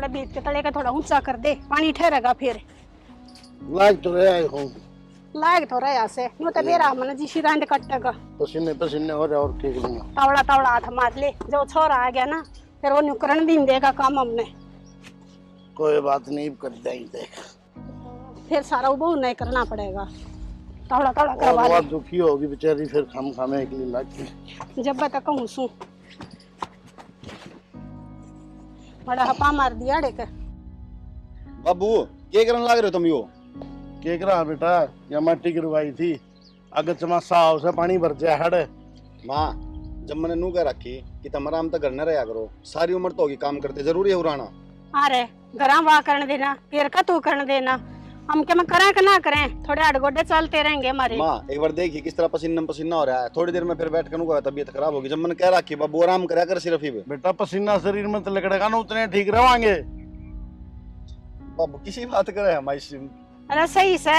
थोड़ा बीत के तले का थोड़ा ऊंचा कर दे, पानी ठहरेगा फिर। लाग तो रहा है हूँ, लाग तो रहा से यूं तो बेरा मन जी शिरांड कटेगा, पसीने पसीने हो जाए और ठीक लूंगा। तावड़ा तावड़ा हाथ मार ले, जो छोरा आ गया ना फिर वो नुकरण दिन देगा काम हमने। कोई बात नहीं कर देंगे, फिर सारा वो नहीं करना पड़ेगा, तावड़ा तावड़ा करवा ले। और दुखी होगी बेचारी फिर हम खाने के लिए लाग जब तक कहूँ सू बड़ा हपा मार दिया देख। बाबू क्या करने लग रहे हो तुम यो? के करा बेटा, या मट्टी गिरवाई थी, अगर चमासा उसे पानी भर जाए हड़। माँ जब मैंने नू कह रखी कि तुम आराम तक घर न रहा करो, सारी उम्र तो होगी काम करते, जरूरी है उड़ाना? अरे घरा वाह करने देना, फिर का तू करने देना, हम क्या करें कि ना करें, थोड़े अड़गोडे चलते रहेंगे हमारे। माँ एक बार देखिए किस तरह पसीना पसीना हो रहा है, थोड़ी देर में फिर बैठ कर तबीयत खराब होगी। जब मैंने कह रखी बाबू आराम करा कर सिर्फ ही। बेटा पसीना शरीर में तो लगेगा ना, उतने ठीक रहोगे। बाबू किसी बात करे हमारी। अरे सही से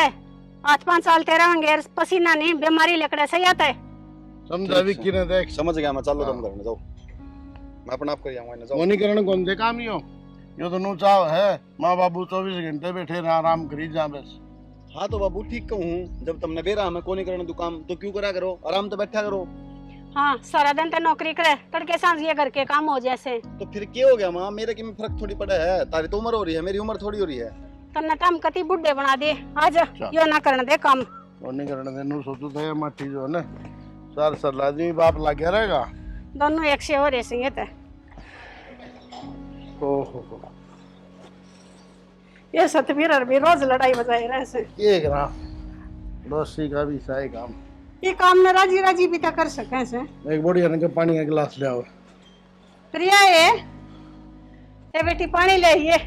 8-5 साल तेरा होंगे, पसीना नहीं बीमारी लकड़े सही आता है। समझा भी कि नहीं देख, समझ गया मैं, चलो तुम घर में जाओ, मैं अपना आप कर जाऊंगा। वो नहीं करने कौन से काम ही हो, यो तो नू चाव है माँ बाबू 24 घंटे बैठे रहे आराम करी जा बस। हाँ तो बाबू ठीक कहूँ, जब तुमने बेरा हमें को नहीं करने दो काम तो क्यों करा करो, आराम तो बैठा करो। हाँ सारा दिन तो नौकरी करे, तड़के सांझ ये घर के काम हो जैसे। तो फिर क्या हो गया माँ, मेरे की में फर्क थोड़ी पड़ा है, तारी तो उम्र हो रही है, मेरी उम्र थोड़ी हो रही है। तन्ने तो हम कति बुढ़े बना दे, आज यो ना करने दे काम। वो नहीं करने दे, नू सोचू था माटी जो है ना सार सर आदमी बाप लग रहेगा, दोनों एक से हो रहे सिंह थे। ओहो ये सतवीर और भी रोज लड़ाई बजाए रहे से। ये करा दोस्ती का भी सही काम, ये काम में राजी राजी भी तो कर सके से। एक बढ़िया ने पानी का गिलास ले आओ। प्रिया ये बेटी पानी ले ये।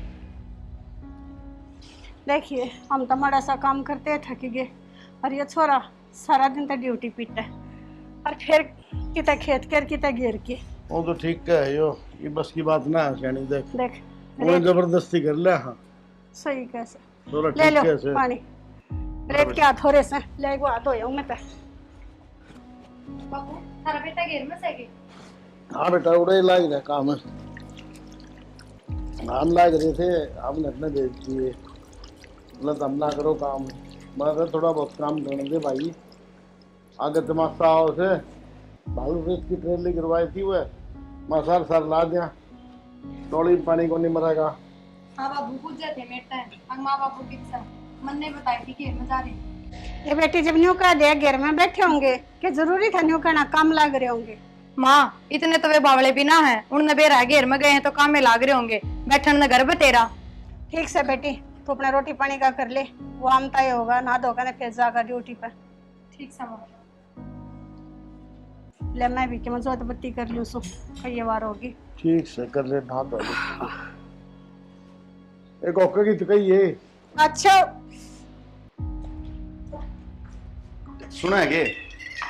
देखिए हम तो बड़ा सा काम करते थक गए, और ये छोरा सारा दिन तो ड्यूटी पीटा है, और फिर कितना खेत कर कितना घेर के। वो तो ठीक है यो, ये बस की बात ना है कहनी। देख देख वो जबरदस्ती कर ले। हाँ सही कैसे थोड़ा ले लो ठीक कैसे पानी, रेत के हाथ हो रहे से ले गो हाथ हो मैं तो। बाबू थारा बेटा घेर में सके? हाँ बेटा उड़े लाग रहा काम है, हम लाग रहे थे, हमने अपने भेज दिए, मतलब हम ना करो काम, मैं थोड़ा बहुत काम करने दे भाई। आगे तमाशा आओ से भालू रेत की ट्रेली गिरवाई थी वह, मैं सर ला दिया, टोली पानी को नहीं मरेगा। हाँ बाबू पूछ जाते मेटा है, अंग माँ बापू की इच्छा मन ने बताई थी घेर में जा रहे हैं। ये बेटी जब न्यू कह दे घर में बैठे होंगे, क्या जरूरी था न्यू कहना काम लाग रहे होंगे? माँ इतने तो वे बावले भी ना है, उनने बेरा घेर में गए हैं तो काम में लाग रहे होंगे, बैठन न घर पे तेरा। ठीक से बेटी तू अपना रोटी पानी का कर ले, वो आमता ही होगा, नहा धोगा ना फिर जागा ड्यूटी पर। ठीक से माँ। ले मैं भी कि मैं जोत बत्ती कर लूँ सो कई बार होगी। ठीक से कर ले, नहा धो ले। एक ओके की तो कही है। अच्छा सुना है के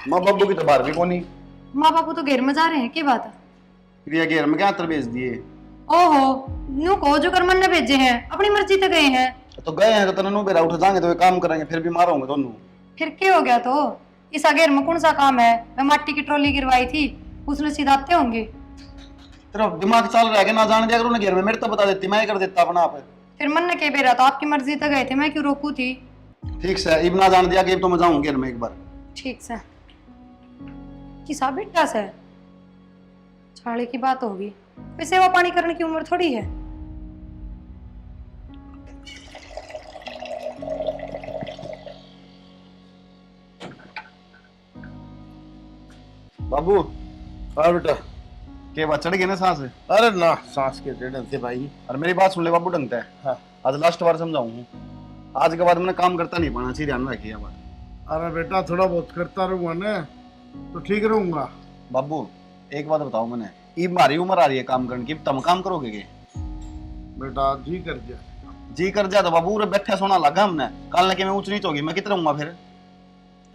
माँ बाबू की तो बार भी कोनी, माँ बापू तो घेर में जा रहे हैं, क्या बात है? प्रिया घेर में क्या अंतर भेज दिए? ओहो न्यू को जो कर मन ने भेजे हैं, अपनी मर्जी से गए हैं। तो गए हैं तो तनु बेरा उठ जाएंगे तो वे काम करेंगे, फिर भी मारोगे दोनों। फिर क्या हो गया? तो इस घेर में कौन सा काम है? मैं माटी की ट्रॉली गिरवाई थी, उसने सीधाते होंगे। तेरा दिमाग चल रहा है कि ना जाने दिया करो घेर में, मेरे तो बता देती, मैं कर देता अपना आप। फिर मन ने कह बेरा तो आपकी मर्जी से गए थे, मैं क्यों रोकू थी? ठीक से इब ना जान दिया कि तो मैं जाऊं घेर में एक बार। ठीक से किसा बेटा से छाले की बात होगी, फिर सेवा पानी करने की उम्र थोड़ी है। बाबू हाँ बेटा। के बात चढ़ गई ना सांस? अरे ना सांस के चढ़े थे भाई। और मेरी बात सुन ले बाबू, ढंग से। हाँ। आज लास्ट बार समझाऊं, आज के बाद मैंने काम करता नहीं पाना चाहिए, ध्यान रखिए बात। अरे बेटा थोड़ा बहुत करता रहूंगा ना तो ठीक रहूंगा। बाबू एक बात बताओ, मैंने ये हमारी उम्र आ रही है काम करने की, तुम काम करोगे के? बेटा जी कर दिया। जी कर जा तो बाबू उरे बैठे सोना लगा हमने, कल के मैं ऊंच नीच होगी, मैं कितना रहूंगा फिर?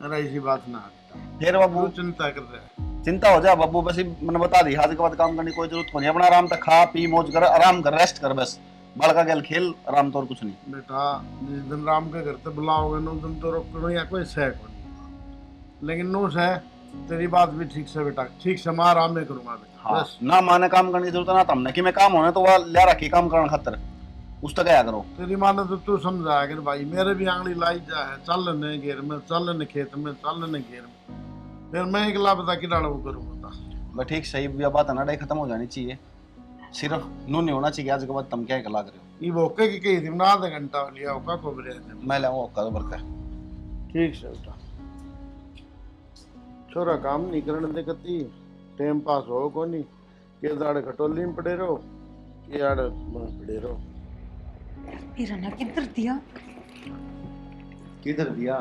अरे ऐसी बात ना बेटा, फिर बाबू तू चिंता कर रहा है। चिंता हो जा बाबू, बस मैंने बता दी, आज के बाद काम करने की कोई जरूरत नहीं, अपना आराम तक खा पी मौज कर, आराम कर, रेस्ट कर, बस बाल का गेल खेल, आराम तो और कुछ नहीं। बेटा जिस दिन राम के घर से बुलाओगे नो दिन तो रोकनो या कोई सह को नहीं, लेकिन नो सह तेरी बात भी ठीक से बेटा, ठीक से मैं आराम में करूंगा बेटा। हाँ बस ना माने काम करने की जरूरत ना तमने कि मैं काम होने तो वह ले रखी काम करने खातर उस तक क्या करो। तेरी माँ ने तो तू समझाया कर भाई, मेरे भी आंगली लाई जा है, चल ने घेर में, चल ने खेत में, चल ने घेर में, फिर मैं एकला बता कि डाल वो करूंगा। मैं ठीक सही बात है ना, डे खत्म हो जानी चाहिए, सिर्फ नू नहीं होना चाहिए। आज के बाद तुम क्या कला रहे हो? ये भोके की कही थी ना, आधा घंटा लिया होगा को बरे मैं लाऊंगा ओका तो बरका। ठीक से बेटा। छोरा काम नहीं करने दे कती, टाइम पास हो को नहीं, के दाड़े खटोली में पड़े रहो, के आड़े पड़े रहो। मेरा ना किधर दिया किधर दिया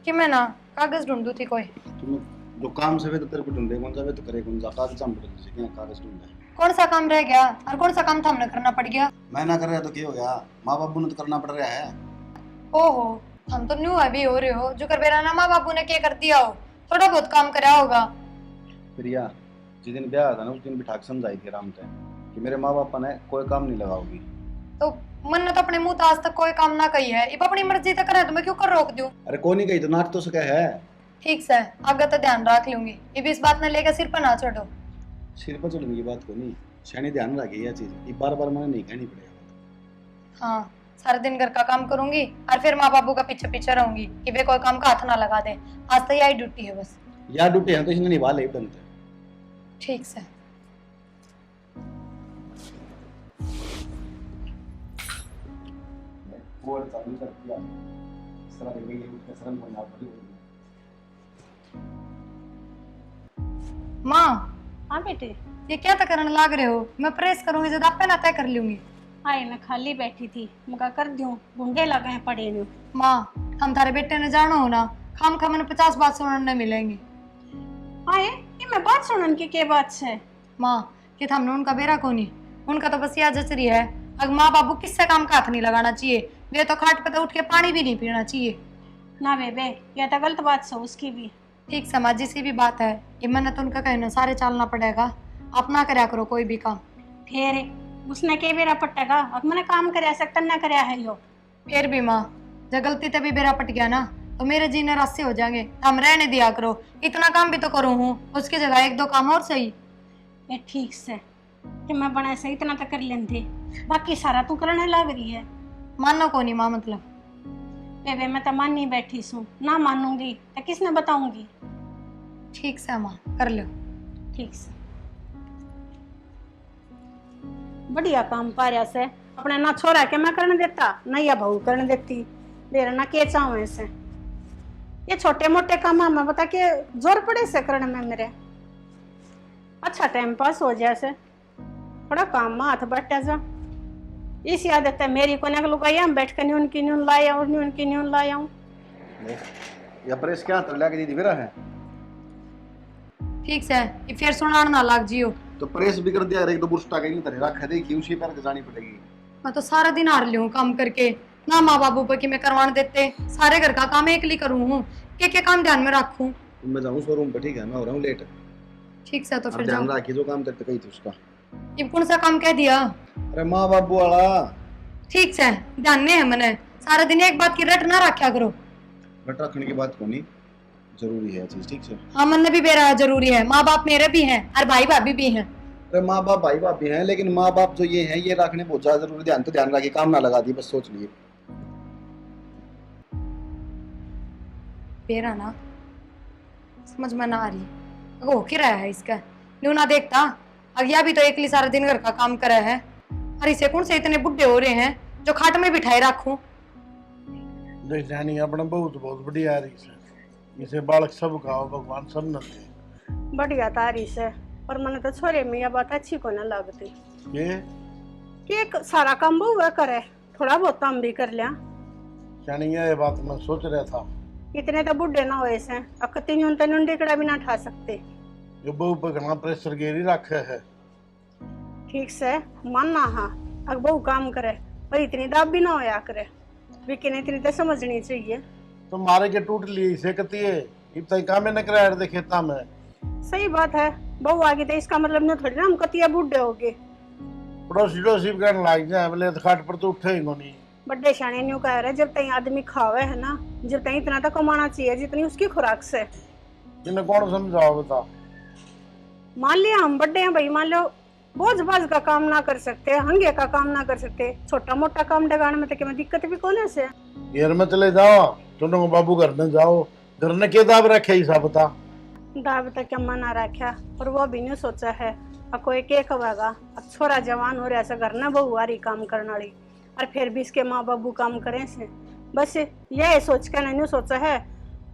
कि मैं ना कागज ढूंढू थी कोई। तुम जो काम से वे तो तेरे को ढूंढे कौन सा वे तो करे कौन सा कागज हम बोल से क्या कागज ढूंढे। कौन सा काम रह गया और कौन सा काम था हमने करना पड़ गया। मैं ना कर रहा तो क्या हो गया, माँ बाबू ने तो करना पड़ रहा है। ओहो हम तो न्यू अभी हो रहे हो जो कर बेरा ना माँ बाबू ने क्या कर दिया हो, थोड़ा बहुत काम करा होगा। प्रिया जिस दिन ब्याह था ना उस दिन बिठा के समझाई थी आराम से कि मेरे माँ बापा ने कोई काम नहीं लगाओगी। तो मन ने तो अपने मुंह तो आज तक कोई काम ना कही है, अब अपनी मर्जी तक करे तो मैं क्यों कर रोक दूं। अरे कौन नहीं कही तो नाच तो सके है। ठीक से आगे तो ध्यान रख लूंगी, ये भी इस बात ने लेकर सिर पर ना चढ़ो। सिर पर चढ़ने की बात को नहीं, शनि ध्यान रखिए यह चीज, ये बार बार मैंने नहीं कहनी पड़ेगा। हाँ सारा दिन घर का काम करूंगी और फिर माँ बाबू का पीछे पीछे रहूंगी कि वे कोई काम का हाथ ना लगा दे। आज तो यही ड्यूटी है बस। यार ड्यूटी है तो इसने निभा ले बनते। ठीक से वो चालू कर दिया इस तरह देखेंगे कि शर्म को ना पड़ी। माँ हाँ बेटे, ये क्या तक करने लाग रहे हो, मैं प्रेस करूंगी जब आप ना तय कर लूंगी। आए मैं खाली बैठी थी, मुका कर दूं, ढूंढे लगे हैं पड़े नु। माँ हम थारे बेटे ने जानो हो ना, खाम खा मैंने 50 बात सुनने मिलेंगी। आए ये मैं बात सुनन की के बात से। माँ कि हमने उनका बेरा को नहीं, उनका तो बस यह जचरी है अगर माँ बाबू किससे काम का हाथ नहीं लगाना चाहिए, वे तो खाट पे तो उठ के पानी भी नहीं पीना चाहिए। ना बेबे ये तो गलत बात से उसकी भी। ठीक समाज जिसकी भी बात है, ये मैंने तो उनका कहना सारे चलना पड़ेगा, अपना करया करो कोई भी काम। फिर उसने के बेरा पटेगा, अब मैंने काम कर सकता ना करया है यो। फिर भी माँ जब गलती तभी बेरा पट गया ना तो मेरे जीने रास्ते हो जाएंगे, हम रहने दिया करो, इतना काम भी तो करूँ हूँ, उसकी जगह एक दो काम और सही। ये ठीक से कि मैं बना से इतना तो कर लेंदी, बाकी सारा तू करने लग रही है। मानो को नहीं माँ मतलब। बेबे मैं तो मान नहीं बैठी सू, ना मानूंगी तो किसने बताऊंगी। ठीक से माँ कर लो। ठीक से बढ़िया काम पारिया से, अपने ना छोरा के मैं करने देता ना या बहू करने देती, मेरा ना के चाहूँ ऐसे। ये छोटे मोटे काम मैं बता के जोर पड़े से करने में मेरे, अच्छा टाइम पास हो जाए से, थोड़ा काम में हाथ बैठा जा। इस आदत है मेरी को नकल का, हम बैठ कर न्यून की न्यून लाया और न्यून की न्यून लाया हूँ। या प्रेस क्या तर लाके दीदी मेरा है। ठीक से ये फिर सुनाना ना लाग जियो। तो प्रेस भी कर दिया, एक दो बुर्श टाके नहीं तरह रखा दे कि उसी पर जानी पड़ेगी। मैं तो सारा दिन हार ली हूँ काम करके, ना माँ बाबू पर कि मैं करवाने देते, सारे घर का काम एकली करूँ हूँ, के काम ध्यान में रखूँ। मैं जाऊँ शोरूम पर, ठीक है मैं हो रहा हूँ लेट। ठीक से तो अब फिर ध्यान जाओ। रखिए जो काम करते कही थी उसका। ये कौन सा काम कह दिया। अरे माँ बाबू वाला। ठीक से ध्यान नहीं है मैंने, सारा दिन एक बात की रट ना रखा करो। रट रखने की बात को नहीं, जरूरी है चीज, ठीक है। हाँ मन भी मेरा जरूरी है, माँ बाप मेरे भी हैं और भाई भाभी भी हैं। अरे माँ बाप भाई बाप भी हैं, लेकिन माँ बाप जो ये हैं ये रखने बहुत ज्यादा जरूरी। ध्यान तो ध्यान रखिए, काम ना लगा दी बस सोच लिए। मेरा ना समझ में ना आ रही हो क्या रहा है इसका, न्यू ना देखता अगया भी तो एकली सारा दिन घर का काम करा है, और इसे कौन से इतने बुढ़े हो रहे हैं जो खाट में बिठाए रखूं। देख जानी अपना बहुत बहुत बढ़िया रही से, इसे बालक सब खाओ भगवान सब न दे। बढ़िया तारी से, पर मैंने तो छोरे में यह बात अच्छी को ना लगती ये कि एक सारा काम वो करे, थोड़ा बहुत काम भी कर लिया। जानी ये बात मैं सोच रहा था, इतने तो बुढ़े ना हुए से, अब कति न्यून तेन टिकड़ा भी ना उठा सकते। ये बहू पर घना प्रेशर गेरी रखे है। ठीक से मानना हाँ, अब बहु काम करे पर इतनी दाब भी ना होया करे, लेकिन इतनी तो समझनी चाहिए। तो मारे के टूट लिए इसे कती है, इतना काम न कराया दे खेता में। सही बात है, बहु आगे तो इसका मतलब नहीं थोड़ी ना हम कतिया बुढ़े हो गए। पड़ोसी डोसी करने लग जाए बोले तो खाट पर तो उठे ही नहीं। बड़े शाने न्यू कह रहे जब तक आदमी खावे है ना, जब तक इतना तो कमाना चाहिए जितनी उसकी खुराक से। इन्हें कौन समझाओ बता। मान लिया हम बड़े हैं भाई, मान लो बोझ बाज का काम ना कर सकते, हंगे का काम ना कर सकते, छोटा मोटा काम डगाने में तो क्या दिक्कत भी कौन है से। घर में चले जाओ, तुम बाबू घर में जाओ, घर ने के दाब रखे हिसाब बता। दाब तक क्या मना रखा, और वो भी नहीं सोचा है अब कोई के कहेगा। अब छोरा जवान हो रहा है, घर ने बहु आ रही काम करने वाली, और फिर भी इसके माँ बाबू काम करें से। बस यह सोच कर नहीं सोचा है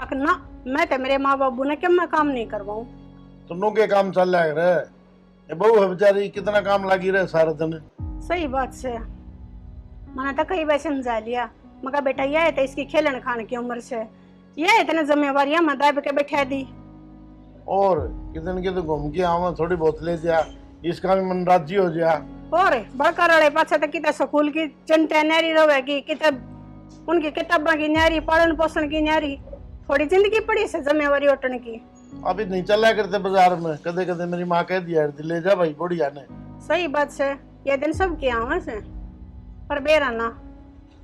अक ना मैं तो मेरे माँ बाबू ने क्या मैं काम नहीं करवाऊं। तुम के काम चल रहा है, ये बहू है बेचारी, कितना काम लगी रहे सारा दिन। सही बात से मैंने तो कई बार समझा लिया, मगर बेटा यह है तो इसकी खेलन खान की उम्र से यह इतने जिम्मेवारियां मैं दाब के बैठा दी। और कितने के तो घूम के आवा, थोड़ी बहुत ले जा, इसका भी मन राजी हो जा। और बड़का रड़े पाछे तो कितने स्कूल की चिंता न्यारी रहेगी, कितने उनकी किताबों की न्यारी, पालन पोषण की न्यारी, थोड़ी जिंदगी पड़ी से जिम्मेवारी उठने की। अभी नहीं चला करते बाजार में, कदे कदे मेरी माँ कह दिया ले जा भाई बुढ़िया ने। सही बात से ये दिन सब किया हुआ से, पर बेरा ना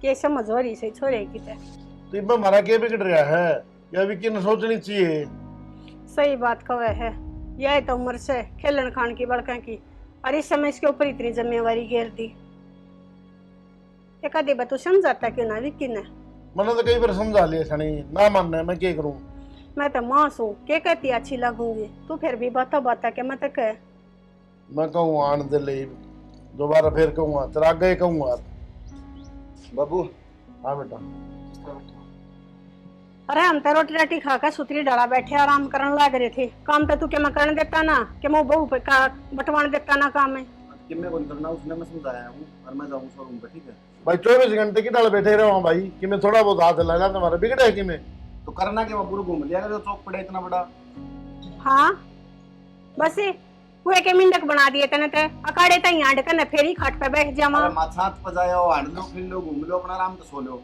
के समझ हो रही से छोरे की तो इनमें हमारा क्या बिगड़ रहा है, या भी किन सोचनी चाहिए। सही बात कहे है, यह तो उम्र से खेलन खान की बड़का की, और इस समय इसके ऊपर इतनी जिम्मेवारी घेर दी। एक आधी बात तू समझाता क्यों ना विक्की ने। मैंने तो कई बार समझा लिया सनी, ना मानना है, मैं क्या करूं। मैं तो मां हूँ, क्या कहती अच्छी लगूंगी, तू फिर भी बाता बाता के मैं तो कह। मैं कहूँ आन दे ले, दोबारा फिर कहूँगा तेरा गए कहूँगा। बाबू हाँ बेटा। अरे हम तो रोटी राटी खाकर सुतरी डाला बैठे आराम करने लग रहे थे, काम तो तू क्या मैं करने देता ना, कि मैं बहू पे का बंटवाने देता ना काम है। कि मैं कौन करना, उसने मैं समझाया हूँ, और मैं जाऊँ शोरूम पे, ठीक है। भाई 24 घंटे की डाल बैठे रहो भाई, कि मैं थोड़ा बहुत हाथ हिला तुम्हारा बिगड़ा है कि मैं। तो करना क्या, पूरा घूम लिया अगर चौक पड़ा इतना बड़ा। हाँ बस कुएं के मिंडक बना दिए तने ते अकाड़े तई आंड कने फेरी खाट पे बैठ जामा। अरे माछात पजायो, हांड लो, फिर लो, घूम लो, अपना आराम से सो लो।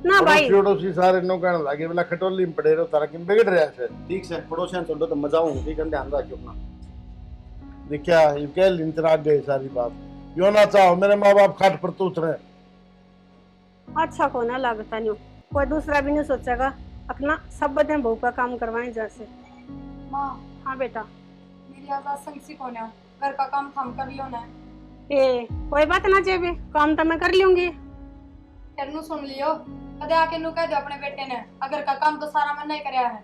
ना भाई पड़ोसी सारे नो कहने लगे बोला खटोली में पड़े रहो, तारा किन बिगड़ रहा है। ठीक से पड़ोसियां चल दो तो मजा आऊं, ठीक है, ध्यान रखियो अपना। देखा ये कह लिंतरा गए सारी बात, यो ना चाहो मेरे माँ बाप खाट पर तो उतरे। अच्छा को ना लगता नहीं, कोई दूसरा भी नहीं सोचेगा, अपना सब बदे बहू का काम करवाए जैसे। माँ हाँ बेटा। मेरी आजाद संग होना है, घर का काम थाम कर लियो ना। ए कोई बात ना जेबे, काम तो मैं कर लूंगी। फिर नु सुन लियो, कदे आके नु कह दो अपने बेटे ने, अगर का काम तो सारा मैंने ही करया है।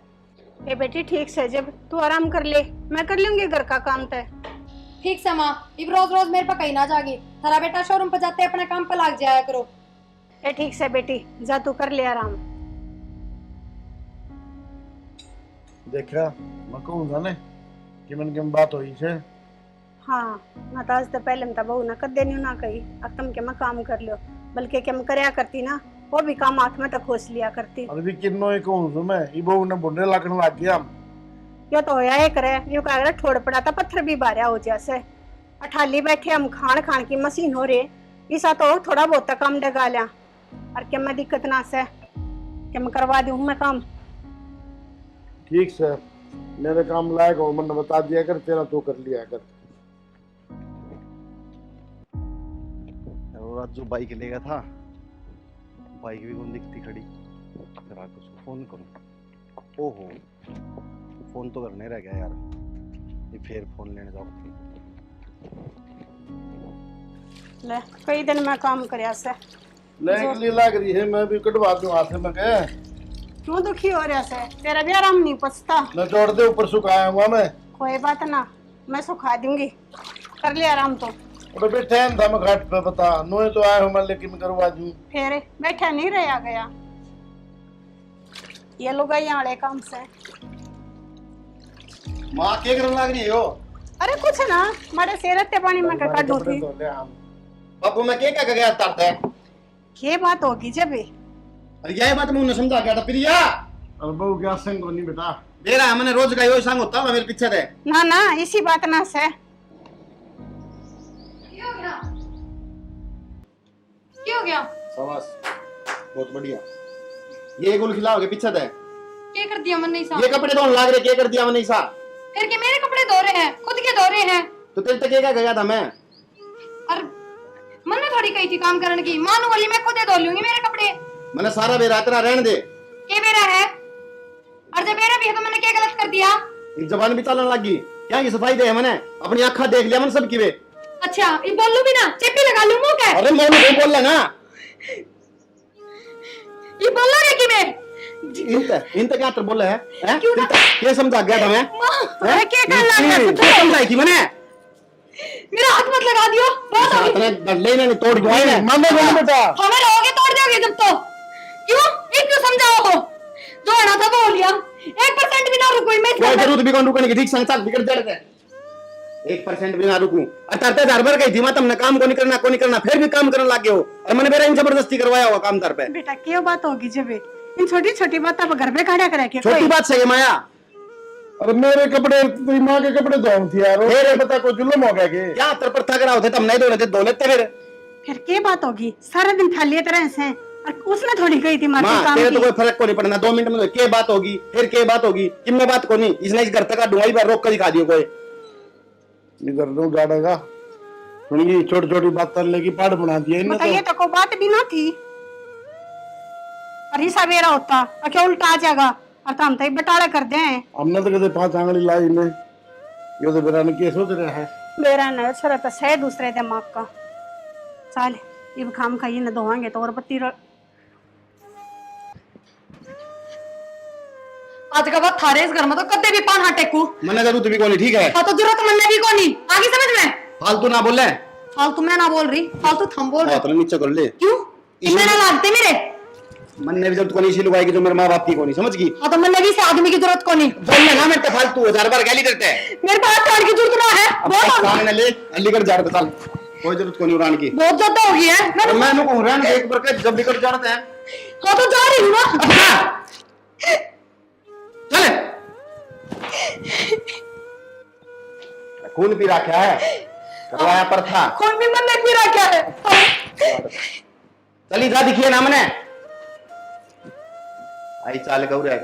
ए बेटी ठीक से, जब तू आराम कर ले मैं कर लूंगी घर का काम तय। ठीक से माँ, इब रोज रोज मेरे पे कहीं ना जागी, थारा बेटा शोरूम पे जाते अपने काम पे लग जाया करो। ए ठीक से बेटी, जा तू कर ले आराम। देखा मैं कहूँगा ना कि मन की बात हुई से। हाँ मैं तो आज तो पहले में बहू ना कर देनी ना कही, अब तुम के मैं काम कर लो, बल्कि क्या मैं करया करती ना, वो भी काम हाथ में तो खोस लिया करती। और भी किन्नो ही कहूँ मैं, ये बहू ने बुढ़े लगने लग गया। यो तो होया है करे, यो कह रहा ठोड़ पड़ा था पत्थर भी बारिया हो जैसे, अठाली बैठे हम खान खान की मशीन हो रहे, ऐसा तो थोड़ा बहुत काम डगा लिया, और क्या मैं दिक्कत ना से क्या मैं करवा दूँ मैं काम। ठीक से मेरे काम लायक हो मैंने बता दिया कर, तेरा तो कर लिया कर। आज जो बाइक ले गया था, बाइक भी कौन दिखती खड़ी, फिर आकर उसको फोन करूं। ओहो फोन तो करने रह गया यार, ये फिर फोन लेने जाओ। ले कई दिन मैं काम करया से लेने के लिए लग रही है, मैं भी कटवा दूं हाथ में के। क्यों दुखी हो रहा से, तेरा भी आराम नहीं पचता। मैं जोड़ दे ऊपर सुखाया हुआ मैं। कोई बात ना, मैं सुखा दूंगी, कर ले आराम। तो और बैठे था मैं घाट पे, बता नोए तो आया हूँ मैं, लेकिन करवा दूं। फिर बैठा नहीं रहा गया, ये लोग यहाँ वाले काम से। माँ क्या करने लग रही हो? अरे कुछ ना, मारे सेरते पानी में काटू थी। बापू मैं क्या क्या गया तारते? ये बात होगी जब अरे यही बात मैं उन्हें समझा गया था प्रिया। और बहू क्या संग को नहीं बेटा, दे रहा है मैंने रोज का यो संग होता है मेरे पीछे दे। ना ना इसी बात ना से। क्या हो गया? शाबाश बहुत बढ़िया। ये गुल खिलाओगे पीछे दे। क्या कर दिया मैंने ऐसा? ये कपड़े धोने लग रहे, क्या कर दिया मैंने ऐसा? फिर के मेरे कपड़े धो रहे हैं, खुद के धो रहे हैं। तो तेरे तक क्या गया था मैं? और मैंने थोड़ी कही थी काम करने की, मानू वाली मैं खुद ही धो लूंगी मेरे कपड़े। मैंने सारा बेरा तेरा रहने दे। क्या बेरा है? और जब मेरा भी है तो मैंने क्या गलत कर दिया? एक जबान भी चलन लगी क्या की सफाई दे मैंने अपनी आंखा देख लिया मन सब की वे। अच्छा ये बोलूं भी ना, चेपी लगा लूं मुंह के? अरे मैं नहीं बोल ना ये बोल रहा है कि मैं इनते क्या तर बोले है क्यों ना? ये समझा गया था मैं अरे क्या कर लग रहा है क्या समझाई थी मैंने मेरा हाथ मत लगा दियो, बहुत हो गई। इतने डरले ने तोड़ दिया है मानो बोलो बेटा हमें रहोगे तोड़ दोगे जब तो। क्यों एक क्यों समझाओ हो? जो आना था वो हो लिया, 1% भी ना रुको मैं कोई जरूरत भी कौन रुकने की ठीक संग साथ बिगड़ जाते 1% भी ना रुकूं अतरते दर भर गई थी मैं तुमने काम को नहीं करना फिर भी काम करने लग गए हो और मैंने मेरा इन जबरदस्ती करवाया हुआ काम दर पे। बेटा क्या बात होगी जब इन छोटी छोटी बात आप घर पे खड़ा करे के छोटी बात सही है माया अरे मेरे कपड़े तेरी माँ के कपड़े धोम थी यार फिर पता कोई जुल्म हो गया के क्या तर पर थक रहा होते तुम नहीं धो लेते फिर क्या बात होगी सारा दिन थालिए तरह से और उसने थोड़ी गई थी माँ माँ काम तेरे तो की। कोई फर्क को नहीं पड़ना 2 मिनट में क्या बात होगी फिर क्या बात होगी कि मैं बात को नहीं इसने इस घर तक का ढूंढाई बार रोक कर दिखा दियो कोई इधर दो गाड़ेगा सुनिए छोटी छोटी बात कर लेगी पहाड़ बना दिया इन्हें बताइए तो कोई बात भी ना थी और हिस्सा मेरा होता और क्या उल्टा आ जाएगा और तो हम तो बटाला कर दे हमने तो कहते 5 आंगली लाई इन्हें ये तो बेरा ने क्या सोच रहा है मेरा न छोरा तो सह दूसरे दिमाग का चल ये खाम खाइए न धोवांगे तो और बत्ती आज का बात थारे इस घर में तो कदे भी पान टेकू मना जरूरत भी कोनी ठीक है हाँ तो जरूरत मन भी कोनी आगे समझ में। फालतू ना बोले फालतू मैं ना बोल रही, फालतू थम बोल रहे। हाथ नीचे कर ले क्यों इतने ना लागते मेरे? मन ने भी जरूरत कोनी इसी लुगाई की जो मेरे माँ बाप की कोनी समझ गई हाँ तो मन भी से आदमी की जरूरत कोनी बोलने ना मेरे फालतू 1000 बार गाली करते हैं मेरे पास तार की जरूरत ना है, बहुत हो- सामने ले अलीगढ़ जा रहे चल कोई जरूरत कोनी उड़ान की बहुत ज्यादा हो गई है। मैं नु कहूं रहन एक बार के जब भी कर जाते हैं हाँ तो जा रही हूँ ना। चल खून पी रखा है करवाया पर था कौन भी मन ने पीरा क्या है? चली जा दिखिए ना मने आई चाल कहू रहे